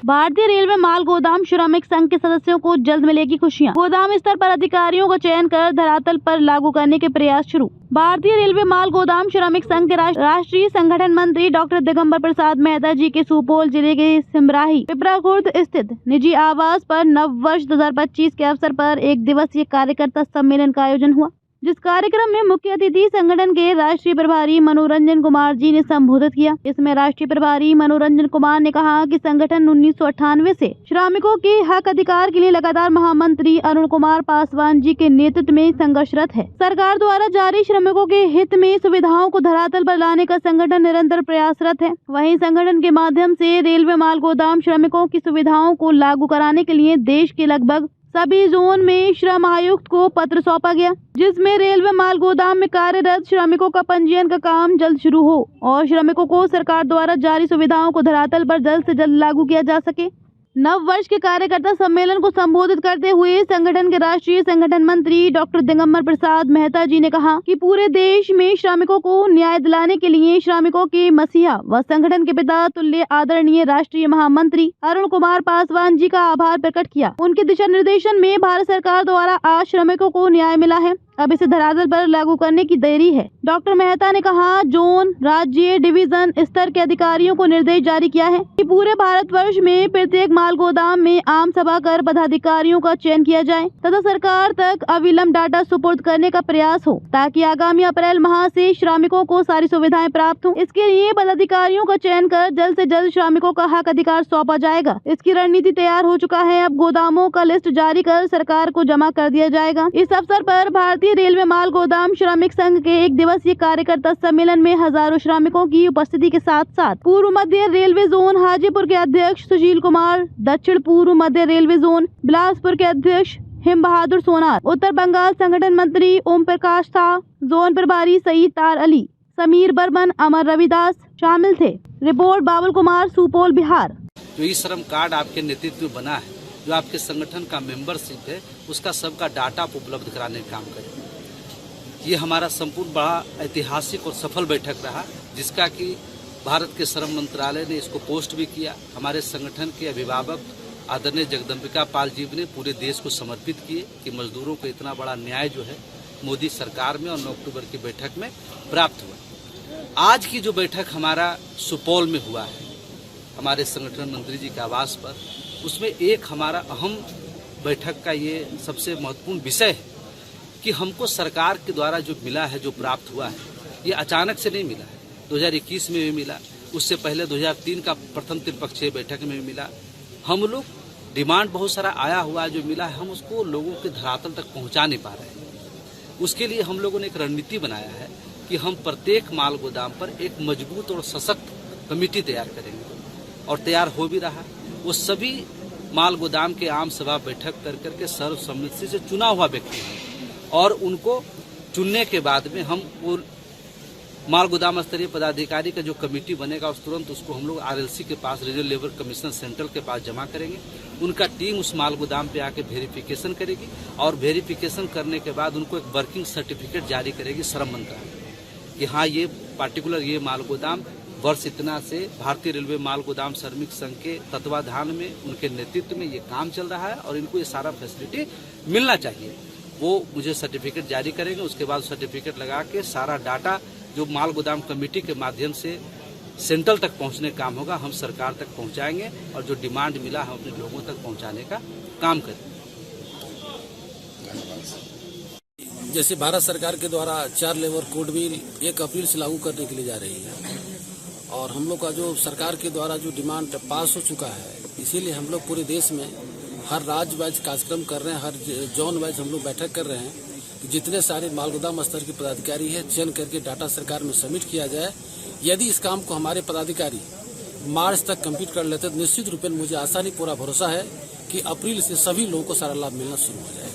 भारतीय रेलवे माल गोदाम श्रमिक संघ के सदस्यों को जल्द मिलेगी खुशियां। गोदाम स्तर पर अधिकारियों का चयन कर धरातल पर लागू करने के प्रयास शुरू। भारतीय रेलवे माल गोदाम श्रमिक संघ के राष्ट्रीय संगठन मंत्री डॉक्टर दिगंबर प्रसाद मेहता जी के सुपौल जिले के सिमराही पिपराखुर्द स्थित निजी आवास पर नव वर्ष 2025 के अवसर पर एक दिवसीय कार्यकर्ता सम्मेलन का आयोजन हुआ, जिस कार्यक्रम में मुख्य अतिथि संगठन के राष्ट्रीय प्रभारी मनोरंजन कुमार जी ने संबोधित किया। इसमें राष्ट्रीय प्रभारी मनोरंजन कुमार ने कहा कि संगठन 1998 से श्रमिकों के हक अधिकार के लिए लगातार महामंत्री अरुण कुमार पासवान जी के नेतृत्व में संघर्षरत है। सरकार द्वारा जारी श्रमिकों के हित में सुविधाओं को धरातल पर लाने का संगठन निरंतर प्रयासरत है। वहीं संगठन के माध्यम से रेलवे माल गोदाम श्रमिकों की सुविधाओं को लागू कराने के लिए देश के लगभग सभी जोन में श्रम आयुक्त को पत्र सौंपा गया, जिसमें रेलवे माल गोदाम में कार्यरत श्रमिकों का पंजीयन का काम जल्द शुरू हो और श्रमिकों को सरकार द्वारा जारी सुविधाओं को धरातल पर जल्द से जल्द लागू किया जा सके। नव वर्ष के कार्यकर्ता सम्मेलन को संबोधित करते हुए संगठन के राष्ट्रीय संगठन मंत्री डॉक्टर दिगंबर प्रसाद मेहता जी ने कहा कि पूरे देश में श्रमिकों को न्याय दिलाने के लिए श्रमिकों के मसीहा व संगठन के पिता तुल्य आदरणीय राष्ट्रीय महामंत्री अरुण कुमार पासवान जी का आभार प्रकट किया। उनके दिशा निर्देशन में भारत सरकार द्वारा आज श्रमिकों को न्याय मिला है, अब इसे धरातल पर लागू करने की देरी है। डॉक्टर मेहता ने कहा, जोन, राज्य, डिवीजन स्तर के अधिकारियों को निर्देश जारी किया है कि पूरे भारतवर्ष में प्रत्येक माल गोदाम में आम सभा कर पदाधिकारियों का चयन किया जाए तथा सरकार तक अविलंब डाटा सुपुर्द करने का प्रयास हो, ताकि आगामी अप्रैल माह से श्रमिकों को सारी सुविधाएं प्राप्त हो। इसके लिए पदाधिकारियों का चयन कर जल्द से जल्द श्रमिकों का हक अधिकार सौंपा जाएगा। इसकी रणनीति तैयार हो चुका है, अब गोदामों का लिस्ट जारी कर सरकार को जमा कर दिया जाएगा। इस अवसर पर भारतीय रेलवे माल गोदाम श्रमिक संघ के एक दिवसीय कार्यकर्ता सम्मेलन में हजारों श्रमिकों की उपस्थिति के साथ साथ पूर्व मध्य रेलवे जोन हाजीपुर के अध्यक्ष सुशील कुमार, दक्षिण पूर्व मध्य रेलवे जोन बिलासपुर के अध्यक्ष हिम बहादुर सोनार, उत्तर बंगाल संगठन मंत्री ओम प्रकाश था, जोन प्रभारी सईद तार अली, समीर बर्मन, अमर रविदास शामिल थे। रिपोर्ट बाबुल कुमार, सुपौल, बिहार। जो ई श्रम कार्ड आपके नेतृत्व में बना है, जो आपके संगठन का मेंबरशिप है, उसका सबका डाटा आप उपलब्ध कराने का काम करें। ये हमारा संपूर्ण बड़ा ऐतिहासिक और सफल बैठक रहा, जिसका कि भारत के श्रम मंत्रालय ने इसको पोस्ट भी किया। हमारे संगठन के अभिभावक आदरणीय जगदम्बिका पाल जी ने पूरे देश को समर्पित किए कि मजदूरों को इतना बड़ा न्याय जो है मोदी सरकार में और 9 अक्टूबर की बैठक में प्राप्त हुआ। आज की जो बैठक हमारा सुपौल में हुआ है, हमारे संगठन मंत्री जी के आवास पर, उसमें एक हमारा अहम बैठक का ये सबसे महत्वपूर्ण विषय है कि हमको सरकार के द्वारा जो मिला है, जो प्राप्त हुआ है, ये अचानक से नहीं मिला है। 2021 में भी मिला, उससे पहले 2003 का प्रथम त्रिपक्षीय बैठक में भी मिला। हम लोग डिमांड बहुत सारा आया हुआ जो मिला है, हम उसको लोगों के धरातल तक पहुंचा नहीं पा रहे हैं। उसके लिए हम लोगों ने एक रणनीति बनाया है कि हम प्रत्येक माल गोदाम पर एक मजबूत और सशक्त कमेटी तैयार करेंगे, और तैयार हो भी रहा। वो सभी माल गोदाम के आम सभा बैठक कर करके सर्वसम्मति से चुना हुआ व्यक्ति हैं, और उनको चुनने के बाद में हम वो माल गोदाम स्तरीय पदाधिकारी का जो कमेटी बनेगा, उस तुरंत उसको हम लोग RLC के पास, रीजनल लेबर कमीशन सेंट्रल के पास जमा करेंगे। उनका टीम उस माल गोदाम पे आके वेरिफिकेशन करेगी, और वेरिफिकेशन करने के बाद उनको एक वर्किंग सर्टिफिकेट जारी करेगी श्रम मंत्रालय कि हाँ, ये पार्टिकुलर ये माल गोदाम वर्ष इतना से भारतीय रेलवे माल गोदाम श्रमिक संघ के तत्वाधान में, उनके नेतृत्व में ये काम चल रहा है और इनको ये सारा फैसिलिटी मिलना चाहिए। वो मुझे सर्टिफिकेट जारी करेंगे, उसके बाद सर्टिफिकेट लगा के सारा डाटा जो माल गोदाम कमेटी के माध्यम से सेंट्रल तक पहुंचने का काम होगा, हम सरकार तक पहुंचाएंगे, और जो डिमांड मिला हम अपने लोगों तक पहुंचाने का काम करेंगे। जैसे भारत सरकार के द्वारा 4 लेबर कोड भी 1 अप्रैल से लागू करने के लिए जा रही है, और हम लोग का जो सरकार के द्वारा जो डिमांड पास हो चुका है, इसीलिए हम लोग पूरे देश में हर राज्य वाइज कार्यक्रम कर रहे हैं, हर जोन वाइज हम लोग बैठक कर रहे हैं कि जितने सारे माल गोदाम स्तर के पदाधिकारी है, चयन करके डाटा सरकार में सबमिट किया जाए। यदि इस काम को हमारे पदाधिकारी मार्च तक कंप्लीट कर लेते तो निश्चित रूप में मुझे आसानी पूरा भरोसा है कि अप्रैल से सभी लोगों को सारा लाभ मिलना शुरू हो जाए।